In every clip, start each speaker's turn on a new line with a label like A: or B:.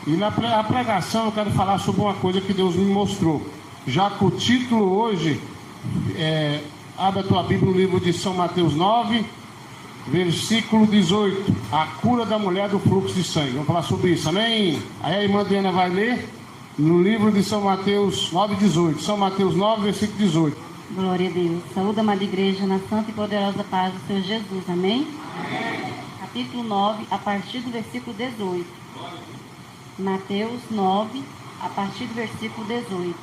A: E na pregação eu quero falar sobre uma coisa que Deus me mostrou. Já que o título hoje abre a tua Bíblia no livro de São Mateus 9, versículo 18. A cura da mulher do fluxo de sangue. Vamos falar sobre isso, amém? Aí a irmã Diana vai ler no livro de São Mateus 9, 18. São Mateus 9, versículo 18.
B: Glória a Deus. Saúde, amada igreja, na santa e poderosa paz do Senhor Jesus, amém? Amém. Capítulo 9, a partir do versículo 18. Mateus 9, a partir do versículo 18.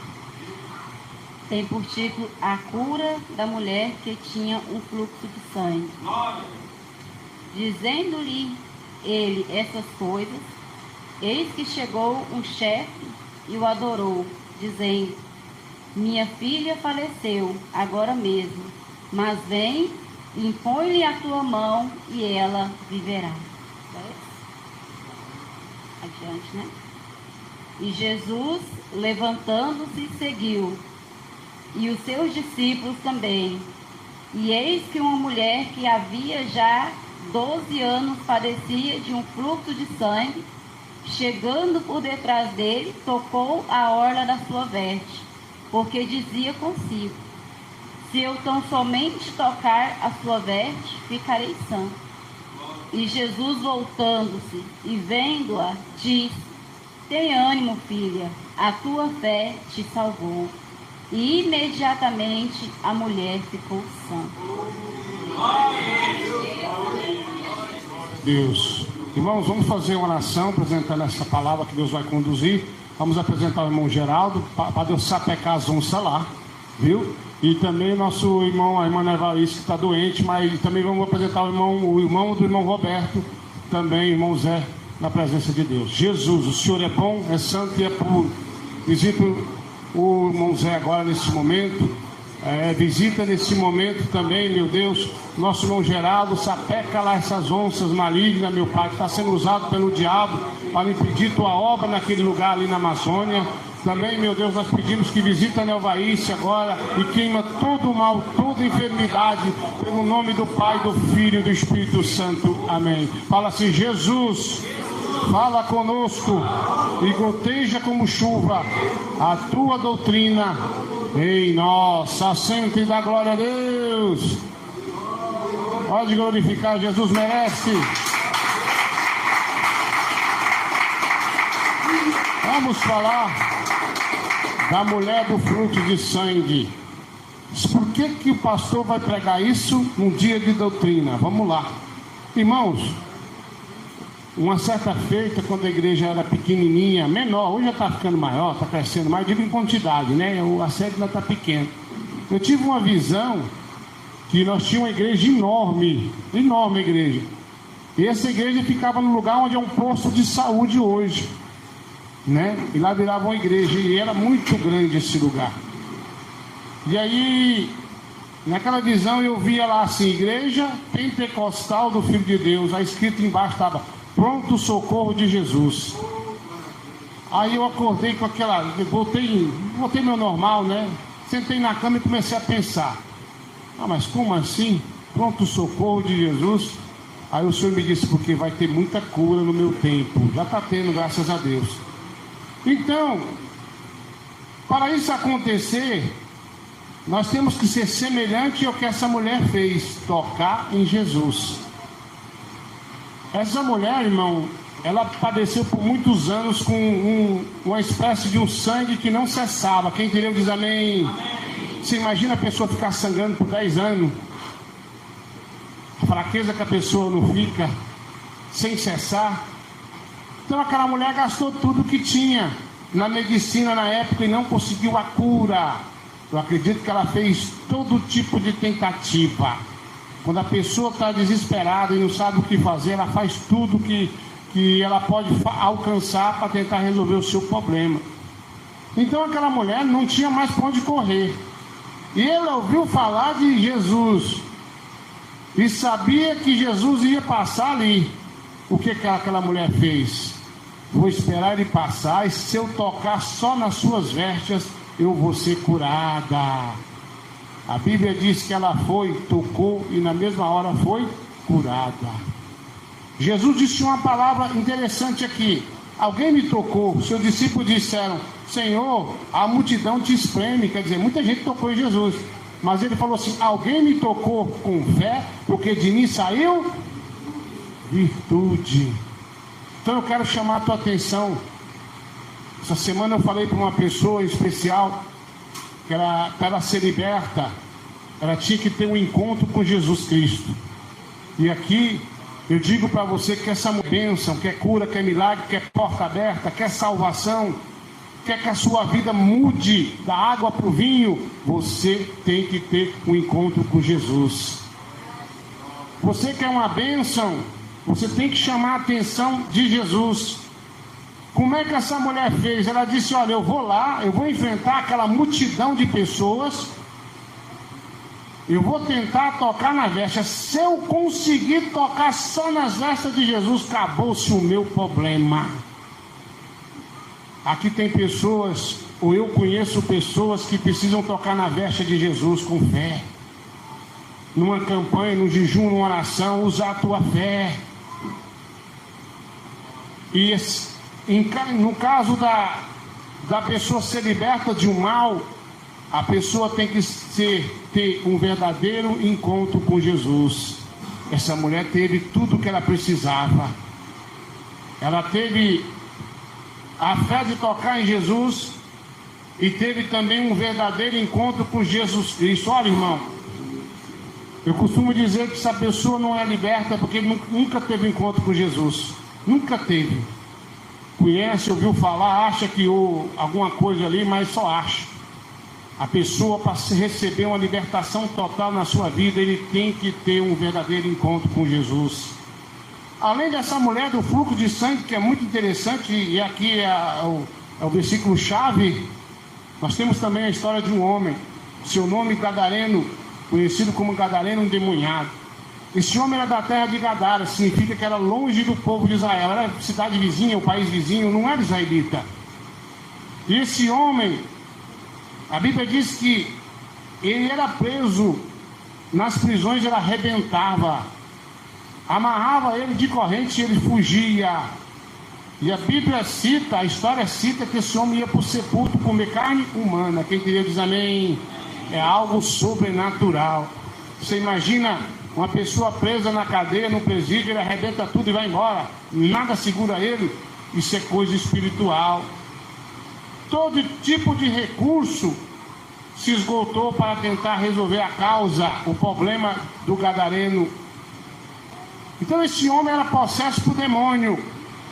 B: Tem por título a cura da mulher que tinha um fluxo de sangue. Dizendo-lhe ele essas coisas, eis que chegou um chefe e o adorou, dizendo: minha filha faleceu agora mesmo, mas vem, impõe-lhe a tua mão e ela viverá. Adiante, né? E Jesus, levantando-se, seguiu, e os seus discípulos também. E eis que uma mulher que havia já 12 anos padecia de um fluxo de sangue, chegando por detrás dele, tocou a orla da sua veste, porque dizia consigo: se eu tão somente tocar a sua veste, ficarei sã. E Jesus, voltando-se e vendo-a, disse: tem ânimo, filha, a tua fé te salvou. E imediatamente a mulher ficou sã.
A: Deus. Irmãos, vamos fazer uma oração apresentando essa palavra que Deus vai conduzir. Vamos apresentar o irmão Geraldo, para Deus sapecar as onças lá, viu? E também nosso irmão, a irmã Nevalice, que está doente, mas também vamos apresentar o irmão do irmão Roberto, também irmão Zé, na presença de Deus. Jesus, o Senhor é bom, é santo e é puro. Visita o irmão Zé agora nesse momento. Visita nesse momento também, meu Deus, nosso irmão Geraldo, sapeca lá essas onças malignas, meu Pai, que está sendo usado pelo diabo para impedir tua obra naquele lugar ali na Amazônia. Também, meu Deus, nós pedimos que visita a Nelvaíce agora e queima todo o mal, toda enfermidade, pelo nome do Pai, do Filho e do Espírito Santo. Amém. Fala assim: Jesus, fala conosco e goteja como chuva a tua doutrina em nós. Assente e dá glória a Deus. Pode glorificar, Jesus merece. Vamos falar da mulher do fluxo de sangue. Por que o pastor vai pregar isso num dia de doutrina? Vamos lá. Irmãos, uma certa feita, quando a igreja era pequenininha, menor, hoje já está ficando maior, está crescendo mais, digo em quantidade, né? A sede ainda está pequena. Eu tive uma visão que nós tínhamos uma igreja enorme igreja. E essa igreja ficava no lugar onde é um posto de saúde hoje, né? E lá virava uma igreja, e era muito grande esse lugar. E aí, naquela visão eu via lá assim: Igreja Pentecostal do Filho de Deus. Aí escrito embaixo estava: pronto socorro de Jesus. Aí eu acordei com aquela, voltei meu normal, né? Sentei na cama e comecei a pensar: mas como assim? Pronto socorro de Jesus? Aí o Senhor me disse: porque vai ter muita cura no meu tempo. Já está tendo, graças a Deus. Então, para isso acontecer, nós temos que ser semelhante ao que essa mulher fez: tocar em Jesus. Essa mulher, irmão, ela padeceu por muitos anos com uma espécie de um sangue que não cessava. Quem entendeu diz amém. Você imagina a pessoa ficar sangrando por 10 anos? A fraqueza que a pessoa não fica sem cessar. Então aquela mulher gastou tudo que tinha na medicina na época e não conseguiu a cura. Eu acredito que ela fez todo tipo de tentativa. Quando a pessoa está desesperada e não sabe o que fazer, ela faz tudo que ela pode alcançar para tentar resolver o seu problema. Então aquela mulher não tinha mais para onde correr. E ela ouviu falar de Jesus e sabia que Jesus ia passar ali. O que aquela mulher fez? Vou esperar ele passar, e se eu tocar só nas suas vestes, eu vou ser curada. A Bíblia diz que ela foi, tocou e na mesma hora foi curada. Jesus disse uma palavra interessante aqui: alguém me tocou. Seus discípulos disseram: Senhor, a multidão te espreme. Quer dizer, muita gente tocou em Jesus. Mas ele falou assim: alguém me tocou com fé, porque de mim saiu virtude. Então eu quero chamar a tua atenção. Essa semana eu falei para uma pessoa especial que para ela ser liberta, ela tinha que ter um encontro com Jesus Cristo. E aqui eu digo para você que essa bênção, quer cura, quer milagre, quer porta aberta, quer salvação, quer que a sua vida mude da água para o vinho, você tem que ter um encontro com Jesus. Você quer uma bênção, você tem que chamar a atenção de Jesus. Como é que essa mulher fez? Ela disse: olha, eu vou lá, eu vou enfrentar aquela multidão de pessoas, eu vou tentar tocar na veste. Se eu conseguir tocar só nas vestes de Jesus, acabou-se o meu problema. Aqui tem pessoas, ou eu conheço pessoas que precisam tocar na veste de Jesus com fé. Numa campanha, num jejum, numa oração, usar a tua fé. E no caso da pessoa ser liberta de um mal, a pessoa tem que ter um verdadeiro encontro com Jesus. Essa mulher teve tudo o que ela precisava. Ela teve a fé de tocar em Jesus e teve também um verdadeiro encontro com Jesus Cristo. Olha, irmão, eu costumo dizer que essa pessoa não é liberta porque nunca teve encontro com Jesus. Nunca teve. Conhece, ouviu falar, acha que alguma coisa ali, mas só acha. A pessoa, para receber uma libertação total na sua vida, ele tem que ter um verdadeiro encontro com Jesus. Além dessa mulher do fluxo de sangue, que é muito interessante, e aqui é o versículo chave, nós temos também a história de um homem, seu nome Gadareno, conhecido como Gadareno endemoniado. Esse homem era da terra de Gadara, significa que era longe do povo de Israel, era cidade vizinha, o país vizinho, não era israelita. E esse homem, a Bíblia diz que ele era preso, nas prisões ele arrebentava, amarrava ele de corrente e ele fugia. E a Bíblia cita, a história cita que esse homem ia para o sepulcro comer carne humana. Quem entendeu diz amém. É algo sobrenatural. Você imagina uma pessoa presa na cadeia, no presídio, ele arrebenta tudo e vai embora, nada segura ele. Isso é coisa espiritual. Todo tipo de recurso se esgotou para tentar resolver a causa, o problema do Gadareno. Então esse homem era possesso por demônio,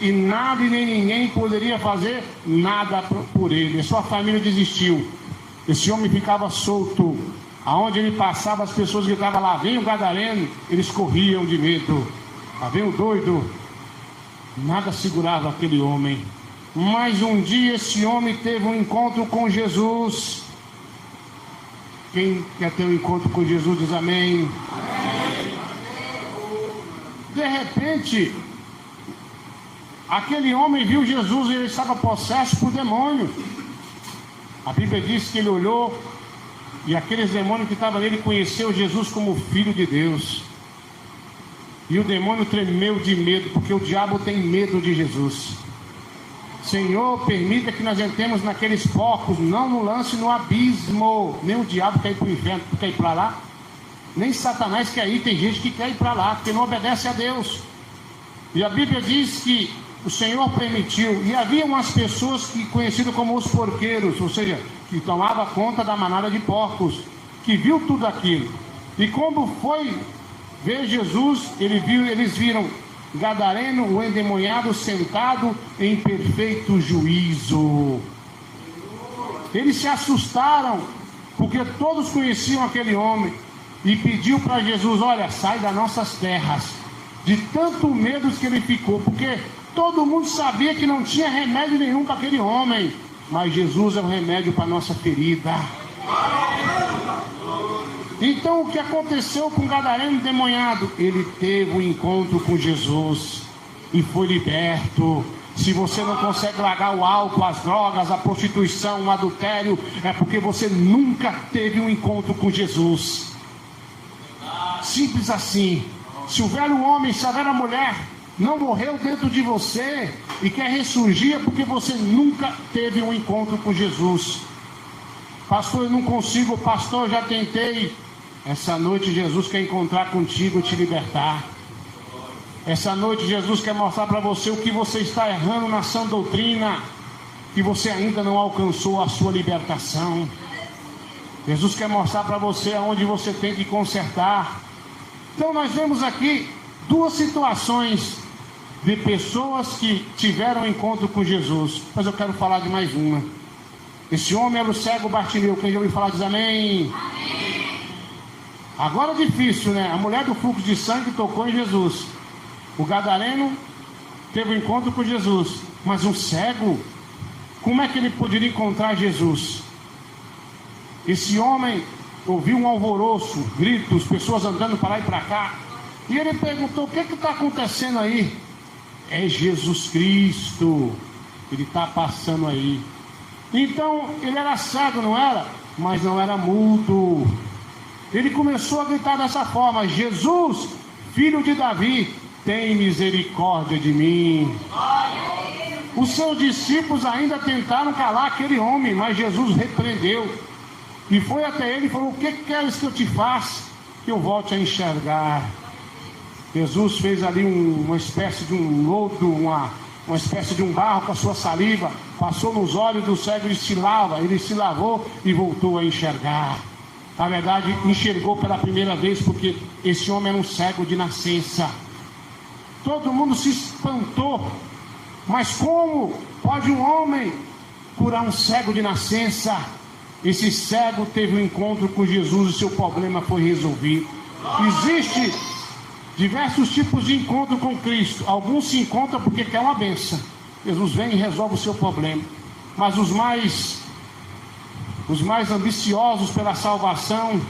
A: e nada e nem ninguém poderia fazer nada por ele. A sua família desistiu. Esse homem ficava solto. Aonde ele passava, as pessoas gritavam: lá vem o Gadareno. Eles corriam de medo. Lá vem o doido. Nada segurava aquele homem. Mas um dia esse homem teve um encontro com Jesus. Quem quer ter um encontro com Jesus diz amém. De repente, aquele homem viu Jesus e ele estava possesso por demônio. A Bíblia diz que ele olhou e aqueles demônios que estavam nele conheceu Jesus como Filho de Deus. E o demônio tremeu de medo, porque o diabo tem medo de Jesus. Senhor, permita que nós entremos naqueles porcos, não nos lance no abismo. Nem o diabo quer ir para o inferno, quer ir para lá. Nem Satanás quer ir, tem gente que quer ir para lá, porque não obedece a Deus. E a Bíblia diz que o Senhor permitiu, e havia umas pessoas que conhecidas como os porqueiros, ou seja, que tomavam conta da manada de porcos, que viu tudo aquilo. E quando foi ver Jesus, eles viram Gadareno, o endemoniado, sentado em perfeito juízo. Eles se assustaram, porque todos conheciam aquele homem, e pediu para Jesus: olha, sai das nossas terras. De tanto medo que ele ficou, porque todo mundo sabia que não tinha remédio nenhum para aquele homem, mas Jesus é o remédio para a nossa ferida. Então o que aconteceu com o Gadareno endemoniado? Ele teve um encontro com Jesus e foi liberto. Se você não consegue largar o álcool, as drogas, a prostituição, o adultério, é porque você nunca teve um encontro com Jesus. Simples assim. Se o velho homem, se a velha mulher não morreu dentro de você, e quer ressurgir é porque você nunca teve um encontro com Jesus. Pastor, eu não consigo, pastor, eu já tentei. Essa noite Jesus quer encontrar contigo e te libertar. Essa noite Jesus quer mostrar para você o que você está errando na sã doutrina, que você ainda não alcançou a sua libertação. Jesus quer mostrar para você aonde você tem que consertar. Então nós vemos aqui duas situações de pessoas que tiveram encontro com Jesus. Mas eu quero falar de mais uma. Esse homem era o cego Bartimeu. Quem já ouviu falar diz amém? Amém. Agora é difícil, né? A mulher do fluxo de sangue tocou em Jesus. O gadareno teve um encontro com Jesus. Mas um cego, como é que ele poderia encontrar Jesus? Esse homem ouviu um alvoroço, gritos, pessoas andando para lá e para cá. E ele perguntou: o que está acontecendo aí? É Jesus Cristo, ele está passando aí. Então ele era cego, não era? Mas não era mudo. Ele começou a gritar dessa forma: Jesus, filho de Davi, tem misericórdia de mim. Os seus discípulos ainda tentaram calar aquele homem, mas Jesus repreendeu e foi até ele e falou: o que queres que eu te faça? Que eu volte a enxergar. Jesus fez ali uma espécie de um lodo, uma espécie de um barro com a sua saliva, passou nos olhos do cego e ele se lavou e voltou a enxergar. Na verdade, enxergou pela primeira vez, porque esse homem era um cego de nascença. Todo mundo se espantou. Mas como pode um homem curar um cego de nascença? Esse cego teve um encontro com Jesus e seu problema foi resolvido. Existe diversos tipos de encontro com Cristo. Alguns se encontram porque quer uma bênção. Jesus vem e resolve o seu problema. Mas os mais ambiciosos pela salvação,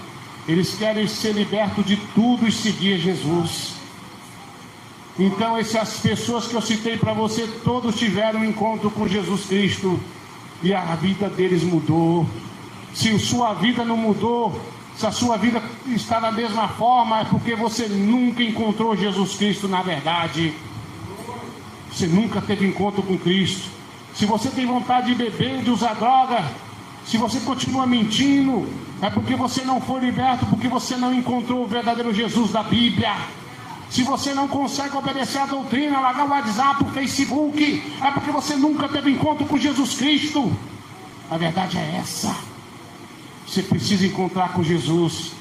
A: eles querem ser libertos de tudo e seguir Jesus. Então essas pessoas que eu citei para você, todos tiveram um encontro com Jesus Cristo e a vida deles mudou. Se sua vida não mudou, se a sua vida está da mesma forma, é porque você nunca encontrou Jesus Cristo na verdade. Você nunca teve encontro com Cristo. Se você tem vontade de beber, de usar droga, se você continua mentindo, é porque você não foi liberto, porque você não encontrou o verdadeiro Jesus da Bíblia. Se você não consegue obedecer a doutrina, largar o WhatsApp, o Facebook, é porque você nunca teve encontro com Jesus Cristo. A verdade é essa. Você precisa encontrar com Jesus.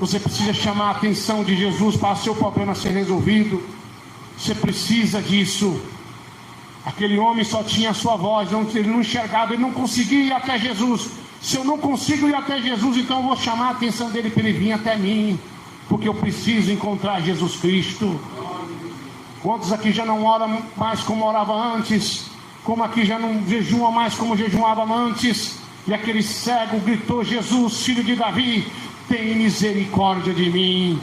A: Você precisa chamar a atenção de Jesus para o seu problema ser resolvido. Você precisa disso. Aquele homem só tinha a sua voz, ele não enxergava, ele não conseguia ir até Jesus. Se eu não consigo ir até Jesus, então eu vou chamar a atenção dele para ele vir até mim, porque eu preciso encontrar Jesus Cristo. Quantos aqui já não oram mais como orava antes? Como aqui já não jejuma mais como jejuava antes? E aquele cego gritou: Jesus, filho de Davi, tem misericórdia de mim.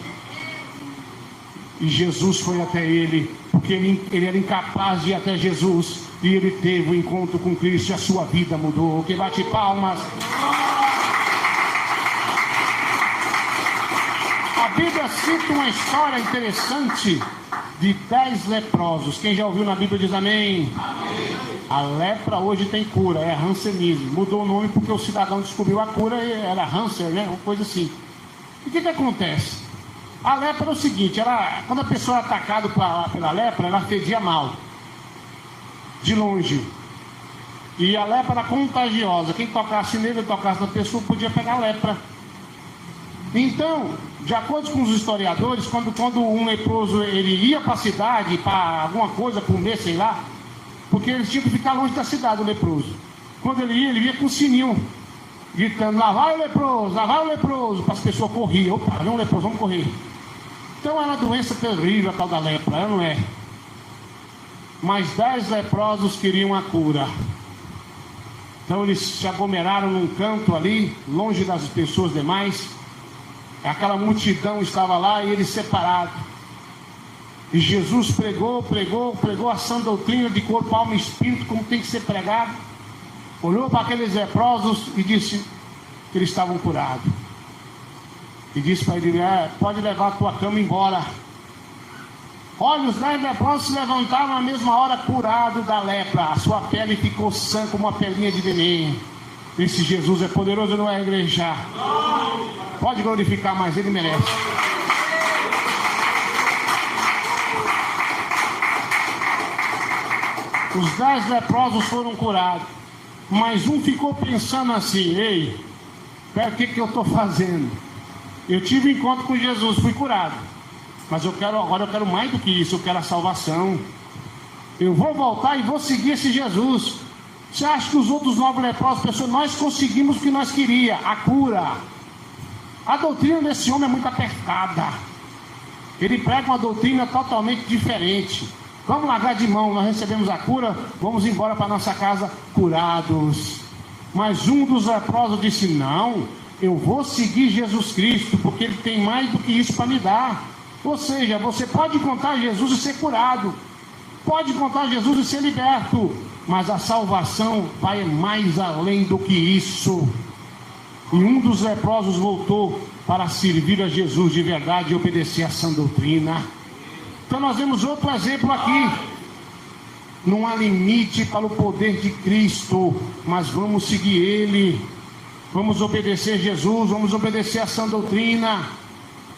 A: E Jesus foi até ele, porque ele era incapaz de ir até Jesus, e ele teve um encontro com Cristo e a sua vida mudou. Quem bate palmas? A Bíblia cita uma história interessante de 10 leprosos. Quem já ouviu na Bíblia diz amém. Amém. A lepra hoje tem cura, é hansenismo. Mudou o nome porque o cidadão descobriu a cura e era Hanser, né? Uma coisa assim. E o que acontece? A lepra é o seguinte: quando a pessoa é atacada pela lepra, ela fedia mal, de longe. E a lepra era contagiosa. Quem tocasse nele, tocasse na pessoa, podia pegar a lepra. Então, de acordo com os historiadores, quando um leproso ele ia para a cidade, para alguma coisa, comer, sei lá, porque eles tinham que ficar longe da cidade, o leproso. Quando ele ia com o sininho, gritando: lá vai o leproso, lá vai o leproso, para as pessoas corriam. Opa, vem um leproso, vamos correr. Então era uma doença terrível a tal da lepra, ela não é? Mas 10 leprosos queriam a cura. Então eles se aglomeraram num canto ali, longe das pessoas demais. Aquela multidão estava lá e eles separados. E Jesus pregou a sã doutrina de corpo, alma e espírito, como tem que ser pregado. Olhou para aqueles leprosos e disse que eles estavam curados. E disse para ele: pode levar a tua cama embora. Olha, os 10 leprosos se levantaram na mesma hora curados da lepra. A sua pele ficou sã como uma pelinha de neném. Esse Jesus é poderoso, não é, igreja? Pode glorificar, mas ele merece. Os 10 leprosos foram curados. Mas um ficou pensando assim: ei, pera, o que eu estou fazendo? Eu tive um encontro com Jesus, fui curado. Mas agora eu quero mais do que isso, eu quero a salvação. Eu vou voltar e vou seguir esse Jesus. Você acha que os outros 9 leprosos, pessoas, nós conseguimos o que nós queríamos, a cura. A doutrina desse homem é muito apertada. Ele prega uma doutrina totalmente diferente. Vamos largar de mão, nós recebemos a cura, vamos embora para nossa casa curados. Mas um dos leprosos disse: não, eu vou seguir Jesus Cristo, porque Ele tem mais do que isso para me dar. Ou seja, você pode encontrar Jesus e ser curado, pode encontrar Jesus e ser liberto, mas a salvação vai mais além do que isso. E um dos leprosos voltou para servir a Jesus de verdade e obedecer a sã doutrina. Então nós vemos outro exemplo aqui. Não há limite para o poder de Cristo, mas vamos seguir Ele, vamos obedecer Jesus, vamos obedecer a sã doutrina.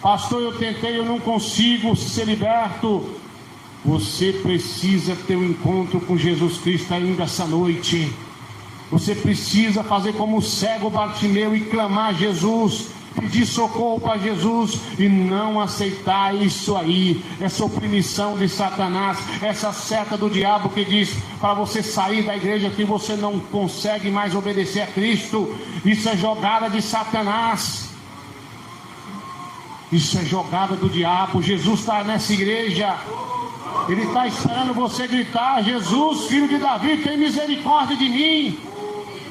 A: Pastor, eu tentei, eu não consigo ser liberto. Você precisa ter um encontro com Jesus Cristo ainda essa noite. Você precisa fazer como o cego Bartimeu e clamar a Jesus, pedir socorro para Jesus e não aceitar isso aí, essa opressão de Satanás, essa seta do diabo que diz para você sair da igreja que você não consegue mais obedecer a Cristo. Isso é jogada de Satanás, isso é jogada do diabo. Jesus está nessa igreja, Ele está esperando você gritar: Jesus, filho de Davi, tem misericórdia de mim,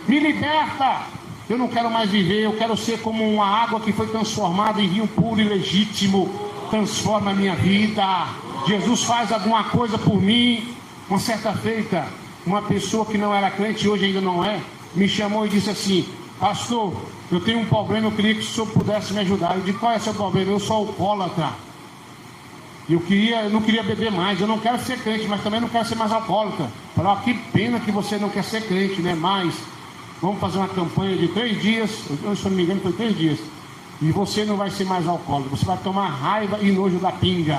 A: me liberta. Eu não quero mais viver, eu quero ser como uma água que foi transformada em rio puro e legítimo. Transforma a minha vida. Jesus faz alguma coisa por mim. Uma certa feita, uma pessoa que não era crente, hoje ainda não é, me chamou e disse assim: pastor, eu tenho um problema, eu queria que o senhor pudesse me ajudar. Eu disse: qual é o seu problema? Eu sou alcoólatra. Eu não queria beber mais, eu não quero ser crente, mas também não quero ser mais alcoólatra. Falei: que pena que você não quer ser crente, né? Mas vamos fazer uma campanha de 3 dias, se eu não me engano foi 3 dias, e você não vai ser mais alcoólatra, você vai tomar raiva e nojo da pinga.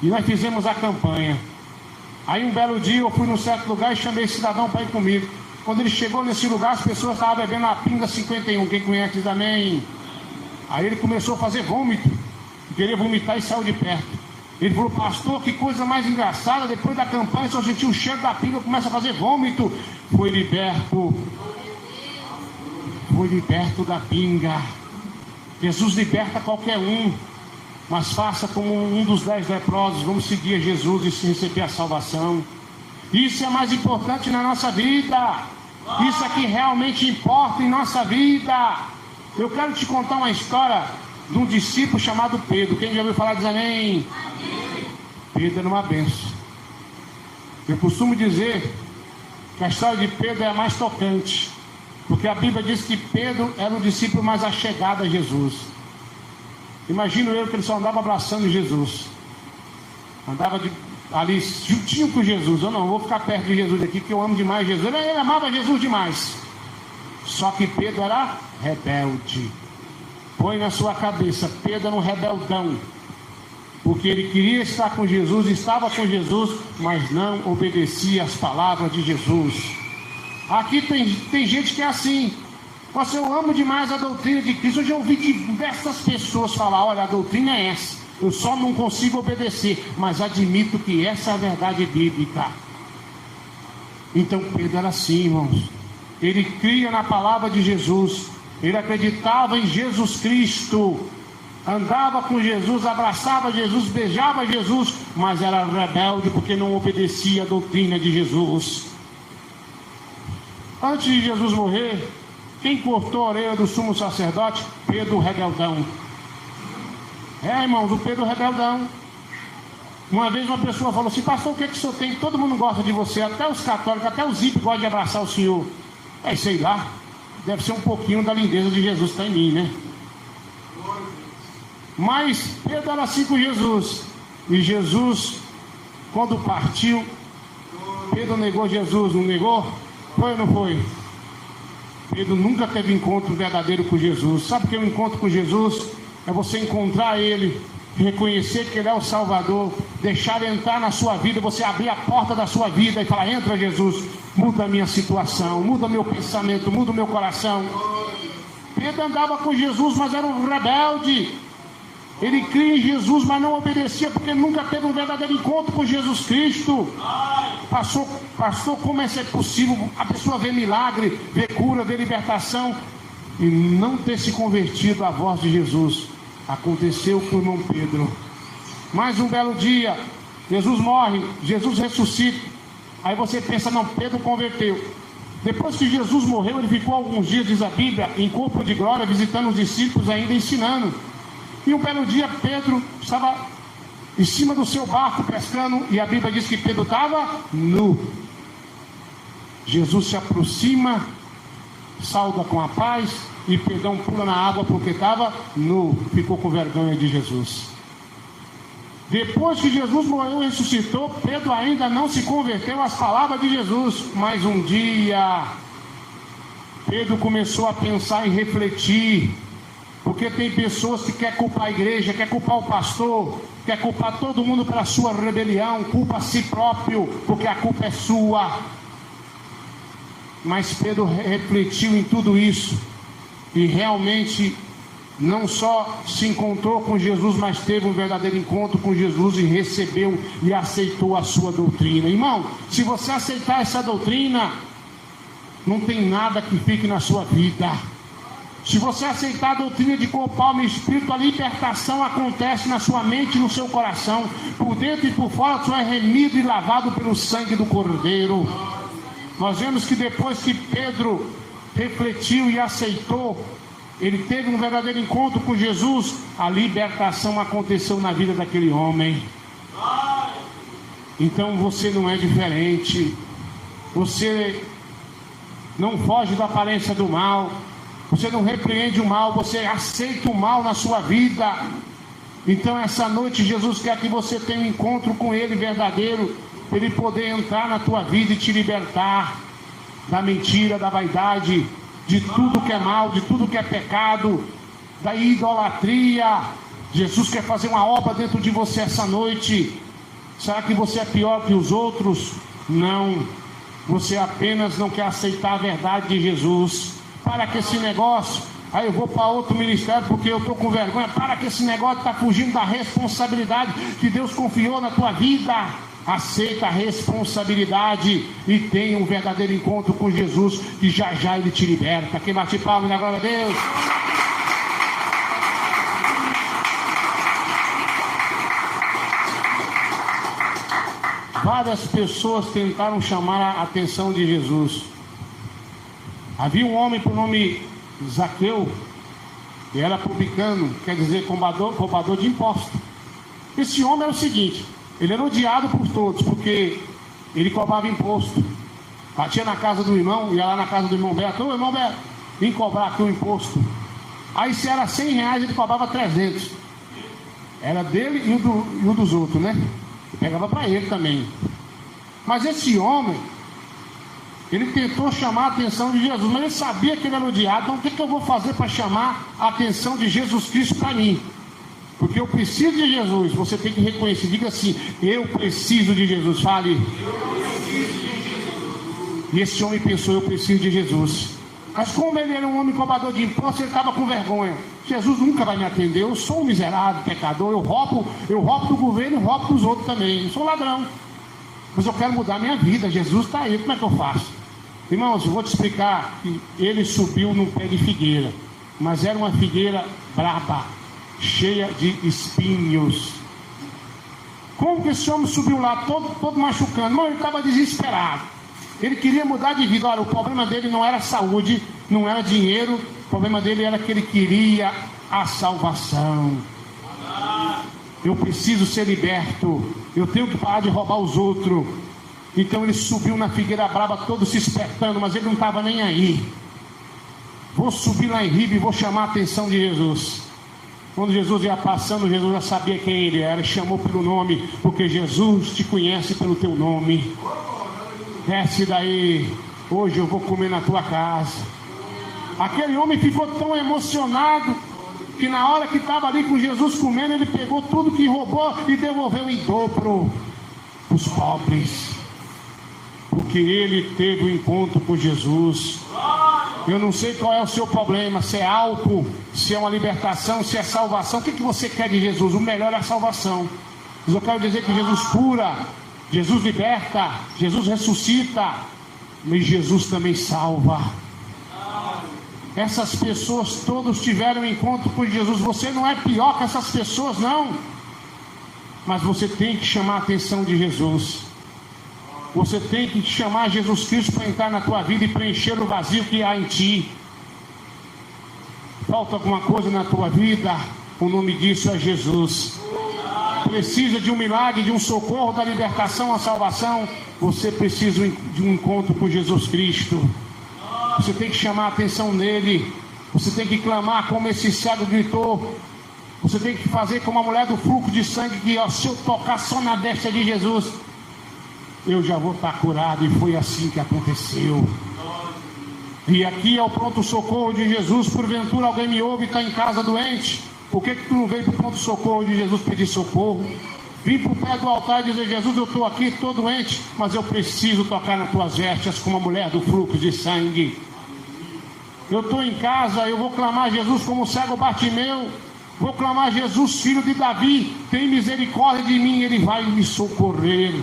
A: E nós fizemos a campanha. Aí um belo dia eu fui num certo lugar e chamei esse cidadão para ir comigo. Quando ele chegou nesse lugar, as pessoas estavam bebendo a pinga 51, quem conhece diz amém. Aí ele começou a fazer vômito, queria vomitar e saiu de perto. Ele falou: pastor, que coisa mais engraçada, depois da campanha só sentiu o cheiro da pinga, começa a fazer vômito. Foi liberto da pinga. Jesus liberta qualquer um, mas faça como um dos 10 leprosos. Vamos seguir a Jesus e receber a salvação. Isso é mais importante na nossa vida. Isso é que realmente importa em nossa vida. Eu quero te contar uma história de um discípulo chamado Pedro. Quem já ouviu falar diz amém? Pedro era uma benção. Eu costumo dizer que a história de Pedro é a mais tocante, porque a Bíblia diz que Pedro era o discípulo mais achegado a Jesus. Imagino eu que ele só andava abraçando Jesus, andava ali juntinho com Jesus. Eu não vou ficar perto de Jesus aqui, que eu amo demais Jesus. Ele amava Jesus demais. Só que Pedro era rebelde. Põe na sua cabeça, Pedro era um rebeldão, porque ele queria estar com Jesus, estava com Jesus, mas não obedecia às palavras de Jesus. Aqui tem gente que é assim: eu amo demais a doutrina de Cristo. Hoje eu ouvi diversas pessoas falar: olha, a doutrina é essa, eu só não consigo obedecer, mas admito que essa é a verdade bíblica. Então Pedro era assim, irmãos. Ele cria na palavra de Jesus, ele acreditava em Jesus Cristo, andava com Jesus, abraçava Jesus, beijava Jesus, mas era rebelde porque não obedecia a doutrina de Jesus. Antes de Jesus morrer, quem cortou a orelha do sumo sacerdote? Pedro rebeldão. Irmãos, o Pedro rebeldão. Uma vez uma pessoa falou assim: pastor, o que é que o senhor tem? Todo mundo gosta de você, até os católicos, até os hippies gostam de abraçar o senhor. Sei lá, deve ser um pouquinho da lindeza de Jesus que está em mim, né? Mas Pedro era assim com Jesus. E Jesus, quando partiu, Pedro negou Jesus, não negou? Foi ou não foi? Pedro nunca teve encontro verdadeiro com Jesus. Sabe o que é um encontro com Jesus? É você encontrar Ele, reconhecer que Ele é o Salvador, deixar Ele entrar na sua vida, você abrir a porta da sua vida e falar: entra Jesus, muda a minha situação, muda meu pensamento, muda o meu coração. Pedro andava com Jesus, mas era um rebelde. Ele cria em Jesus, mas não obedecia, porque nunca teve um verdadeiro encontro com Jesus Cristo. Pastor, como é possível a pessoa ver milagre, ver cura, ver libertação e não ter se convertido à voz de Jesus? Aconteceu com o irmão Pedro. Mais um belo dia, Jesus morre, Jesus ressuscita. Aí você pensa: não, Pedro converteu. Depois que Jesus morreu, ele ficou alguns dias, diz a Bíblia, em corpo de glória, visitando os discípulos, ainda ensinando. E um belo dia Pedro estava em cima do seu barco pescando, e a Bíblia diz que Pedro estava nu. Jesus se aproxima, sauda com a paz, e Pedrão pula na água porque estava nu, ficou com vergonha de Jesus. Depois que Jesus morreu e ressuscitou, Pedro ainda não se converteu às palavras de Jesus. Mas um dia Pedro começou a pensar e refletir, porque tem pessoas que querem culpar a igreja, quer culpar o pastor, quer culpar todo mundo pela sua rebelião, culpa a si próprio, porque a culpa é sua. Mas Pedro refletiu em tudo isso e realmente não só se encontrou com Jesus, mas teve um verdadeiro encontro com Jesus e recebeu e aceitou a sua doutrina. Irmão, se você aceitar essa doutrina, não tem nada que fique na sua vida. Se você aceitar a doutrina de corpo, alma e espírito, a libertação acontece na sua mente e no seu coração. Por dentro e por fora, você é remido e lavado pelo sangue do Cordeiro. Nós vemos que depois que Pedro refletiu e aceitou, ele teve um verdadeiro encontro com Jesus, a libertação aconteceu na vida daquele homem. Então você não é diferente. Você não foge da aparência do mal. Você não repreende o mal, você aceita o mal na sua vida. Então essa noite Jesus quer que você tenha um encontro com Ele verdadeiro, para Ele poder entrar na tua vida e te libertar da mentira, da vaidade, de tudo que é mal, de tudo que é pecado, da idolatria. Jesus quer fazer uma obra dentro de você essa noite. Será que você é pior que os outros? Não. Você apenas não quer aceitar a verdade de Jesus. Para com esse negócio. Aí eu vou para outro ministério porque eu estou com vergonha. Para com esse negócio, está fugindo da responsabilidade que Deus confiou na tua vida. Aceita a responsabilidade e tenha um verdadeiro encontro com Jesus, que já já Ele te liberta. Quem bate palma na glória a Deus? Várias pessoas tentaram chamar a atenção de Jesus. Havia um homem por nome Zaqueu, que era publicano, quer dizer roubador de impostos. Esse homem era o seguinte: ele era odiado por todos, porque ele cobrava imposto. Batia na casa do irmão, ia lá na casa do irmão Beto: ô irmão Beto, vim cobrar aqui o imposto. Aí se era R$100, ele cobrava 300. Era dele e o dos outros, né? Ele pegava para ele também. Mas esse homem, ele tentou chamar a atenção de Jesus, mas ele sabia que ele era odiado. Então o que eu vou fazer para chamar a atenção de Jesus Cristo para mim? Porque eu preciso de Jesus. Você tem que reconhecer, diga assim: eu preciso de Jesus. Fale. E esse homem pensou: eu preciso de Jesus. Mas como ele era um homem cobrador de impostos, ele estava com vergonha. Jesus nunca vai me atender, eu sou um miserável, pecador, eu roubo do governo e roubo dos outros também, eu sou ladrão. Mas eu quero mudar a minha vida, Jesus está aí, como é que eu faço? Irmãos, eu vou te explicar que ele subiu num pé de figueira, mas era uma figueira braba, cheia de espinhos. Como que esse homem subiu lá, todo machucando? Não, ele estava desesperado. Ele queria mudar de vida. Olha, o problema dele não era saúde, não era dinheiro. O problema dele era que ele queria a salvação. Eu preciso ser liberto. Eu tenho que parar de roubar os outros. Então ele subiu na figueira brava, todo se espertando, mas ele não estava nem aí. Vou subir lá em Ribe e vou chamar a atenção de Jesus. Quando Jesus ia passando, Jesus já sabia quem ele era, chamou pelo nome, porque Jesus te conhece pelo teu nome. Desce daí, hoje eu vou comer na tua casa. Aquele homem ficou tão emocionado que na hora que estava ali com Jesus comendo, ele pegou tudo que roubou e devolveu em dobro para os pobres, porque ele teve um encontro com Jesus. Eu não sei qual é o seu problema, se é álcool, se é uma libertação, se é salvação. O que você quer de Jesus? O melhor é a salvação. Mas eu quero dizer que Jesus cura, Jesus liberta, Jesus ressuscita, mas Jesus também salva. Essas pessoas todas tiveram um encontro com Jesus. Você não é pior que essas pessoas, não. Mas você tem que chamar a atenção de Jesus. Você tem que chamar Jesus Cristo para entrar na tua vida e preencher o vazio que há em ti. Falta alguma coisa na tua vida? O nome disso é Jesus. Precisa de um milagre, de um socorro, da libertação, a salvação? Você precisa de um encontro com Jesus Cristo. Você tem que chamar a atenção nele. Você tem que clamar como esse cego gritou. Você tem que fazer como a mulher do fluxo de sangue, que se eu tocar só na destra de Jesus, eu já vou estar curado. E foi assim que aconteceu. E aqui é o pronto-socorro de Jesus. Porventura alguém me ouve e está em casa doente. Por que tu não veio para o pronto-socorro de Jesus pedir socorro? Vim para o pé do altar e dizer: Jesus, eu estou aqui, estou doente, mas eu preciso tocar nas tuas vestes como a mulher do fluxo de sangue. Eu estou em casa, eu vou clamar Jesus como o cego Bartimeu. Vou clamar Jesus, filho de Davi, tem misericórdia de mim, ele vai me socorrer.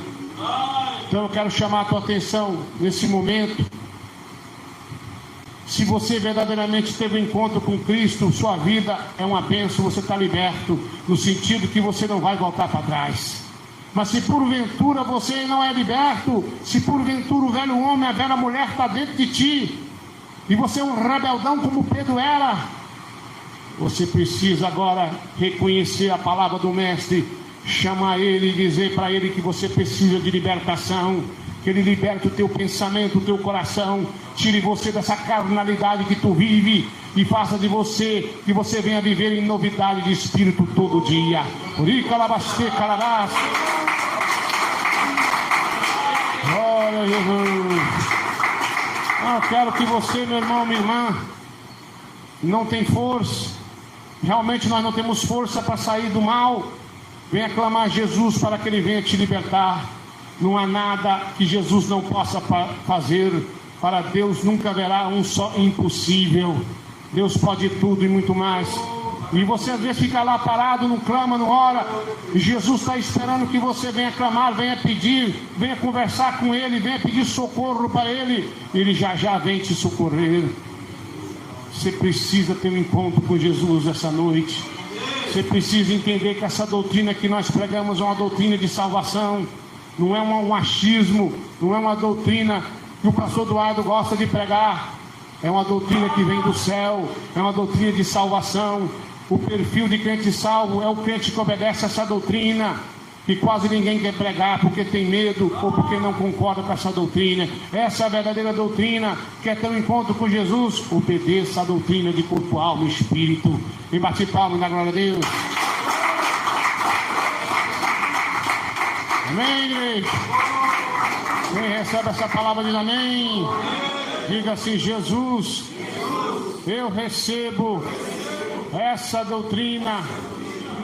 A: Então eu quero chamar a tua atenção nesse momento. Se você verdadeiramente teve um encontro com Cristo, sua vida é uma bênção, você está liberto, no sentido que você não vai voltar para trás. Mas se porventura você não é liberto, se porventura o velho homem, a velha mulher está dentro de ti, e você é um rebeldão como Pedro era, você precisa agora reconhecer a palavra do Mestre, chamar ele e dizer para ele que você precisa de libertação, que ele liberte o teu pensamento, o teu coração, tire você dessa carnalidade que tu vive e faça de você, que você venha viver em novidade de espírito todo dia. Glória a Jesus. Eu quero que você, meu irmão, minha irmã, não tem força, realmente nós não temos força para sair do mal, venha clamar a Jesus para que ele venha te libertar. Não há nada que Jesus não possa fazer. Para Deus nunca haverá um só impossível. Deus pode tudo e muito mais. E você às vezes fica lá parado, não clama, não ora. E Jesus está esperando que você venha clamar, venha pedir, venha conversar com Ele, venha pedir socorro para Ele. Ele já já vem te socorrer. Você precisa ter um encontro com Jesus essa noite. Você precisa entender que essa doutrina que nós pregamos é uma doutrina de salvação. Não é um achismo, não é uma doutrina que o pastor Eduardo gosta de pregar. É uma doutrina que vem do céu, é uma doutrina de salvação. O perfil de crente salvo é o crente que obedece a essa doutrina, que quase ninguém quer pregar porque tem medo ou porque não concorda com essa doutrina. Essa é a verdadeira doutrina. Quer ter um encontro com Jesus? Obedeça a doutrina de corpo, alma e espírito. E bate palma na glória a Deus. Amém, igreja? Quem recebe essa palavra diz amém. Diga assim: Jesus, eu recebo essa doutrina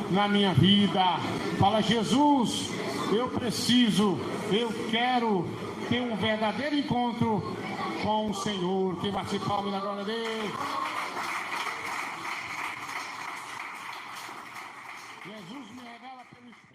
A: na minha vida. Fala: Jesus, eu preciso, eu quero ter um verdadeiro encontro com o Senhor. Quem bate palma na glória a Deus. Jesus me revela pelo Espírito.